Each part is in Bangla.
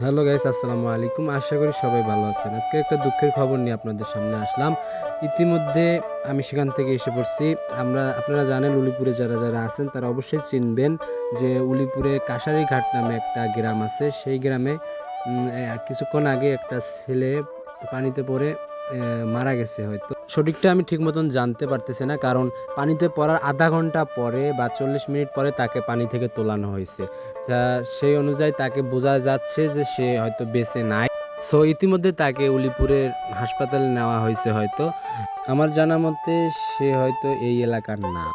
হ্যালো গাইস, আসসালামু আলাইকুম। আশা করি সবাই ভালো আছেন। আজকে একটা দুঃখের খবর নিয়ে আপনাদের সামনে আসলাম। ইতিমধ্যে আমি সেখান থেকে এসে পড়ছি। আপনারা জানেন, উলিপুরে যারা যারা আছেন তারা অবশ্যই চিনবেন যে উলিপুরে কাশারি ঘাট নামে একটা গ্রাম আছে। সেই গ্রামে কিছুক্ষণ আগে একটা ছেলে পানিতে পড়ে মারা গেছে। হয়তো সঠিকটা আমি ঠিক মতন জানতে পারতেছি না, কারণ পানিতে পড়ার আধা ঘন্টা পরে বা 40 মিনিট পরে তাকে পানি থেকে তোলানো হয়েছে। সেই অনুযায়ী তাকে বোঝা যাচ্ছে যে সে হয়তো বেঁচে নাই। সো ইতিমধ্যে তাকে উলিপুরের হাসপাতালে নেওয়া হয়েছে। হয়তো আমার জানা মতে সে হয়তো এই এলাকার না,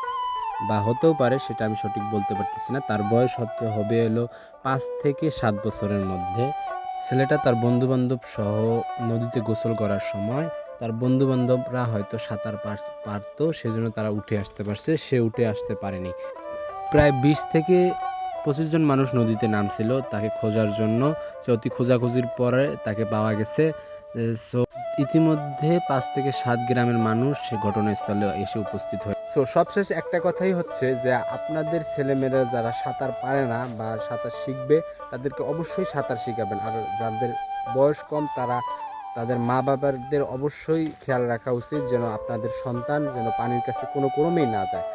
বা হতেও পারে, সেটা আমি সঠিক বলতে পারতেছি না। তার বয়স হতে হবে হলো 5 থেকে 7 বছরের মধ্যে। ছেলেটা তার বন্ধুবান্ধব সহ নদীতে গোসল করার সময় তার বন্ধুবান্ধবরা হয়তো সাঁতার পারতো, সেজন্য তারা উঠে আসতে পারছে, সে উঠে আসতে পারেনি। প্রায় 20 থেকে 25 জন মানুষ নদীতে নামছিল তাকে খোঁজার জন্য। সে অতি খোঁজাখুঁজির পরে তাকে পাওয়া গেছে। সো ইতিমধ্যে 5 থেকে 7 গ্রামের মানুষ সে ঘটনাস্থলে এসে উপস্থিত হয়। সো সবশেষ একটা কথাই হচ্ছে যে আপনাদের ছেলেমেয়েরা যারা সাঁতার পারে না বা সাঁতার শিখবে, তাদেরকে অবশ্যই সাঁতার শিখাবেন। আর যাদের বয়স কম তারা তাদের মা বাবাদের অবশ্যই খেয়াল রাখা উচিত যেন আপনাদের সন্তান যেন পানির কাছে কোনো ক্রমেই না যায়।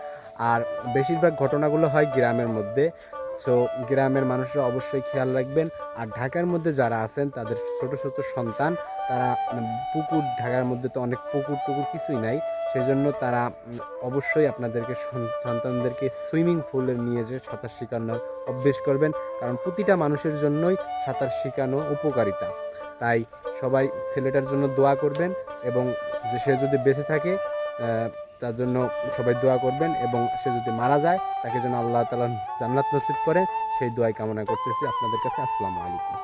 আর বেশিরভাগ ঘটনাগুলো হয় গ্রামের মধ্যে। সো গ্রামের মানুষরা অবশ্যই খেয়াল রাখবেন। আর ঢাকার মধ্যে যারা আছেন তাদের ছোট ছোট সন্তান, তারা পুকুর, ঢাকার মধ্যে তো অনেক পুকুর টুকুর কিছুই নাই, সেজন্য তারা অবশ্যই আপনাদেরকে সন্তানদেরকে সুইমিং পুলে নিয়ে যেয়ে সাঁতার শেখানোর অভ্যেস করবেন, কারণ প্রতিটা মানুষের জন্যই সাঁতার শেখানো উপকারিতা। তাই সবাই ছেলেটার জন্য দোয়া করবেন, এবং যে সে যদি বেঁচে থাকে তার জন্য সবাই দোয়া করবেন, এবং সে যদি মারা যায় তাকে যেন আল্লাহ তাআলা জান্নাত নসিব করে, সেই দোয়াই কামনা করতেছি আপনাদের কাছে। আসসালামু আলাইকুম।